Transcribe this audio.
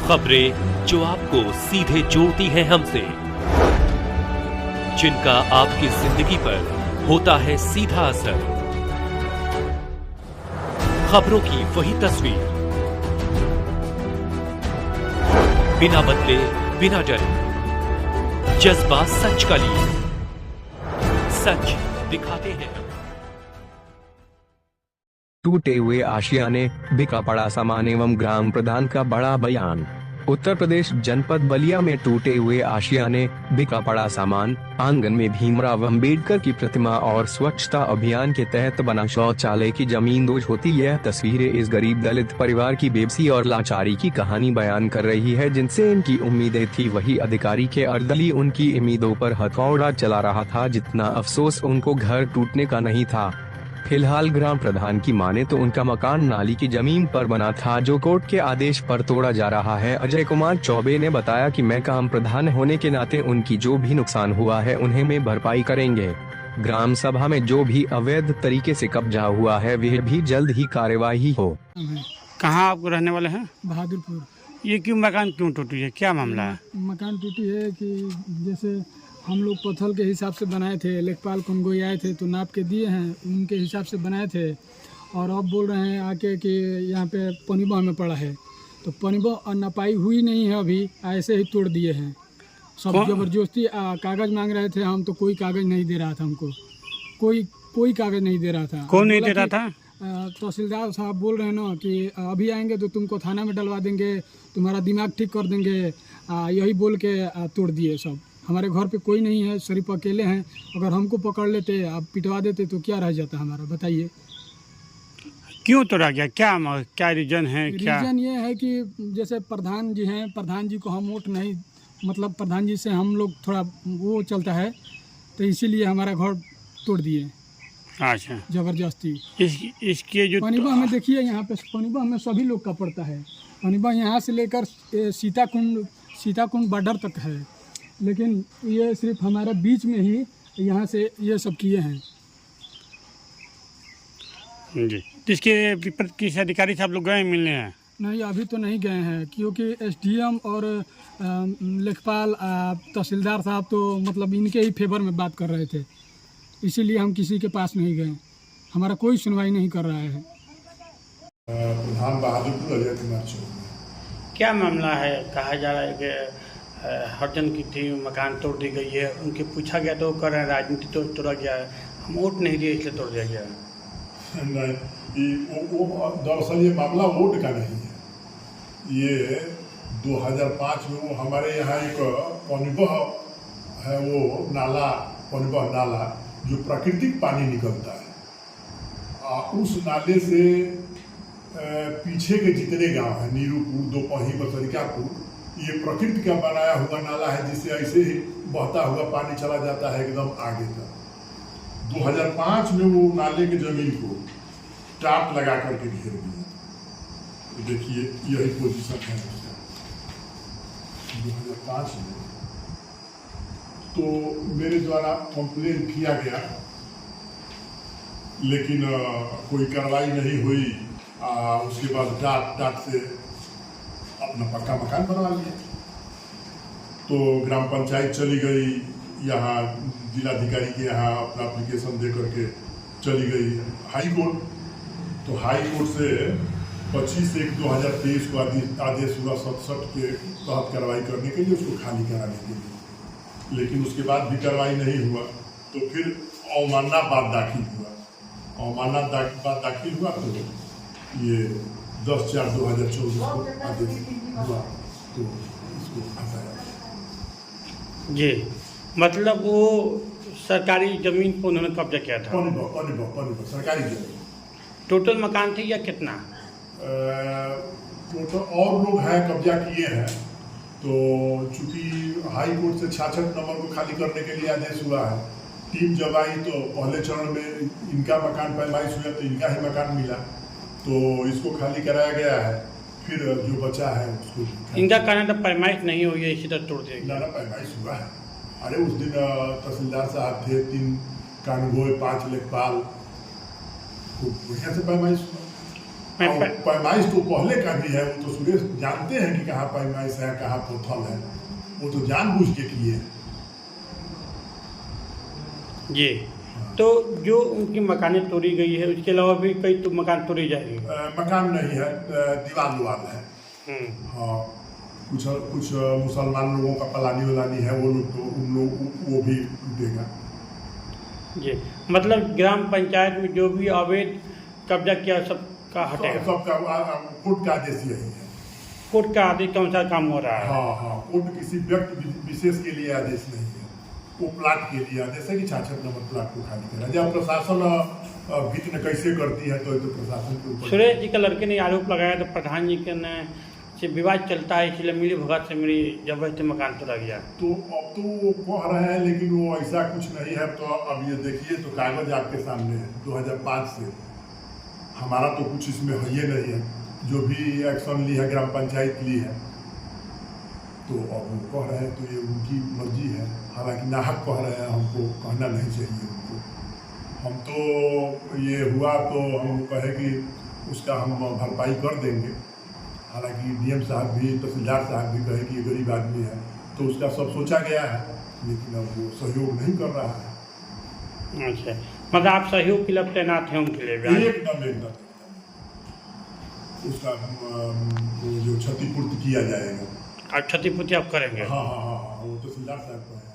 खबरें जो आपको सीधे जोड़ती हैं हमसे, जिनका आपकी जिंदगी पर होता है सीधा असर। खबरों की वही तस्वीर, बिना बदले बिना डरे, जज्बा सच का लिए, सच दिखाते हैं। टूटे हुए आशियाने, बिका पड़ा सामान एवं ग्राम प्रधान का बड़ा बयान। उत्तर प्रदेश जनपद बलिया में टूटे हुए आशियाने, बिका पड़ा सामान, आंगन में भीमराव अंबेडकर की प्रतिमा और स्वच्छता अभियान के तहत बना शौचालय की जमीन दोज होती। यह तस्वीरें इस गरीब दलित परिवार की बेबसी और लाचारी की कहानी बयान कर रही है, जिनसे इनकी उम्मीदें थी वही अधिकारी के अर्दली उनकी उम्मीदों पर हथौड़ा चला रहा था। जितना अफसोस उनको घर टूटने का नहीं था। फिलहाल ग्राम प्रधान की माने तो उनका मकान नाली की जमीन पर बना था, जो कोर्ट के आदेश पर तोड़ा जा रहा है। अजय कुमार चौबे ने बताया कि मैं ग्राम प्रधान होने के नाते उनकी जो भी नुकसान हुआ है उन्हें में भरपाई करेंगे। ग्राम सभा में जो भी अवैध तरीके से कब्जा हुआ है वह भी जल्द ही कार्यवाही हो। कहाँ आप रहने वाले हैं? बहादुरपुर। ये क्यों मकान क्यों टूटी है, क्या मामला है? मकान टूटी है कि जैसे हम लोग पत्थर के हिसाब से बनाए थे, लेखपाल कौनगोई आए थे तो नाप के दिए हैं, उनके हिसाब से बनाए थे। और अब बोल रहे हैं आके कि यहाँ पे पनीबा में पड़ा है, तो पनीबा नपाई हुई नहीं है, अभी ऐसे ही तोड़ दिए हैं सब। जबरदस्ती कागज़ मांग रहे थे हम, तो कोई कागज़ नहीं दे रहा था हमको, कोई कागज़ नहीं दे रहा था। कौन नहीं दे रहा था? तहसीलदार साहब बोल रहे हैं ना कि अभी आएंगे तो तुमको थाना में डलवा देंगे, तुम्हारा दिमाग ठीक कर देंगे, यही बोल के तोड़ दिए सब। हमारे घर पे कोई नहीं है, सिर्फ अकेले हैं। अगर हमको पकड़ लेते, आप पिटवा देते तो क्या रह जाता हमारा, बताइए। क्यों तोड़ा गया, क्या रीजन है? क्या रीजन ये है कि जैसे प्रधान जी हैं, प्रधान जी को हम वोट नहीं, मतलब प्रधान जी से हम लोग थोड़ा वो चलता है, तो इसीलिए हमारा घर तोड़ दिए। अच्छा, जबरदस्ती। इसके जो पनीबा में देखिए, यहाँ पे पनीबा में सभी लोग का पड़ता है। पनीबा यहाँ से लेकर सीताकुंड बॉर्डर तक है, लेकिन ये सिर्फ हमारे बीच में ही यहाँ से ये सब किए हैं जी। इसके किस अधिकारी साहब लोग गए मिलने हैं? नहीं, अभी तो नहीं गए हैं, क्योंकि एसडीएम और लेखपाल तहसीलदार साहब तो मतलब इनके ही फेवर में बात कर रहे थे, इसीलिए हम किसी के पास नहीं गए। हमारा कोई सुनवाई नहीं कर रहा है। प्रधान बहादुरपुर अजय कुमार चौबे। क्या मामला है? कहा जा रहा है कि हरजन की थी, मकान तोड़ दी गई है। उनके पूछा गया तो कर रहे हैं राजनीति तो तोड़ा गया है, हम वोट नहीं दिए इसलिए तोड़ दिया गया है। नहीं, दरअसल ये मामला वोट का नहीं है। ये 2005 में वो हमारे यहाँ एक पनीबा है, वो नाला, पनीबा नाला जो प्राकृतिक पानी निकलता है, उस नाले से पीछे के जितने गांव हैं, नीरूपुर, दोपही, बसरिकापुर, ये प्रकृति का बनाया हुआ नाला है, जिससे ऐसे ही बहता हुआ पानी चला जाता है एकदम आगे तक। 2005 में वो नाले की जमीन को टाट लगा करके घेर दिया। तो देखिए यही पोजीशन है 2005 में। तो मेरे द्वारा कंप्लेन किया गया, लेकिन कोई कार्रवाई नहीं हुई। उसके बाद टाट से अपना पक्का मकान बनवा लिया। तो ग्राम पंचायत चली गई, यहाँ जिलाधिकारी के यहाँ अपना एप्लीकेशन दे करके चली गई हाई कोर्ट। तो हाई कोर्ट से 25/1/2023 को आदेश हुआ 67 के तहत कार्रवाई करने के लिए, उसको खाली कराने के लिए। लेकिन उसके बाद भी कार्रवाई नहीं हुआ, तो फिर अवमानना बाद दाखिल हुआ। अवमानना बाद दाखिल हुआ तो ये 10/4/2024 को आदेश हुआ, तो इसको हटाया। जी, मतलब वो सरकारी जमीन पर उन्होंने कब्जा किया था? पनीबा सरकारी जमीन। टोटल मकान थे या कितना? टोटल और लोग हैं कब्जा किए हैं। तो चूंकि हाई कोर्ट से 66 नंबर को खाली करने के लिए आदेश हुआ है, टीम जब आई तो पहले चरण में इनका मकान पैमाइश हुआ, तो इनका ही मकान मिला, तो इसको खाली कराया गया है। फिर जो बचा है उसको इनका कहना था पैमाइश नहीं हुई है, इसी तरह तोड़ दिया। ना पैमाइश हुआ है। अरे उस दिन तहसीलदार साहब थे, 3 कानगोई, 5 लेखपाल, खूब बढ़िया से पैमाइश हुआ। और पैमाइश तो पहले का भी है, वो तो सुरेश जानते हैं कि कहाँ पैमाइश है, कहाँ पोथल है, वो तो जानबूझ के किए हैं। जी। तो जो उनकी मकानें तोड़ी गई है, उसके अलावा भी कई तो मकान तोड़ी जाएगी। मकान नहीं है, दीवार उवार है। हाँ, कुछ मुसलमान लोगों का पलानी वलानी है, वो लोग तो उन लोग वो भी देगा। जी, मतलब ग्राम पंचायत में जो भी अवैध कब्जा किया सबका हटेगा। सबका कोर्ट का आदेश यही है। कोर्ट का आदेश के अनुसार काम हो रहा है। हाँ, कोर्ट किसी व्यक्ति विशेष के लिए आदेश नहीं है, वो प्लाट के लिए आदेश है कि 66 नंबर प्लाट को खाली करा। जब प्रशासन विघ्न कैसे करती है तो प्रशासन के ऊपर। सुरेश जी का लड़के ने आरोप लगाया तो प्रधान जी के ने से विवाद चलता है, इसलिए मिली भगत से मेरी जबरदस्ती मकान तोड़ा गया। तो अब तो वो कह रहे हैं, लेकिन वो ऐसा कुछ नहीं है। तो अब ये देखिए, तो कागज आपके सामने है 2005 से। हमारा तो कुछ इसमें है ही नहीं है, जो भी एक्शन ली है ग्राम पंचायत ली है। तो अब वो कह रहे हैं तो ये उनकी मर्जी है, हालांकि नाहक कह रहे हैं, हमको कहना नहीं चाहिए उनको। हम तो ये हुआ तो हम कहे कि उसका हम भरपाई कर देंगे। हालांकि डीएम साहब भी, तहसीलदार साहब भी कहे कि ये गरीब आदमी है, तो उसका सब सोचा गया है, लेकिन अब वो सहयोग नहीं कर रहा है। अच्छा, मतलब आप सहयोग के लिए तैनात हैं उनके लिए? एकदम उसका जो क्षतिपूर्ति किया जाएगा। आप क्षतिपूर्ति आप करेंगे? हाँ, वो तहसीलदार साहब को है।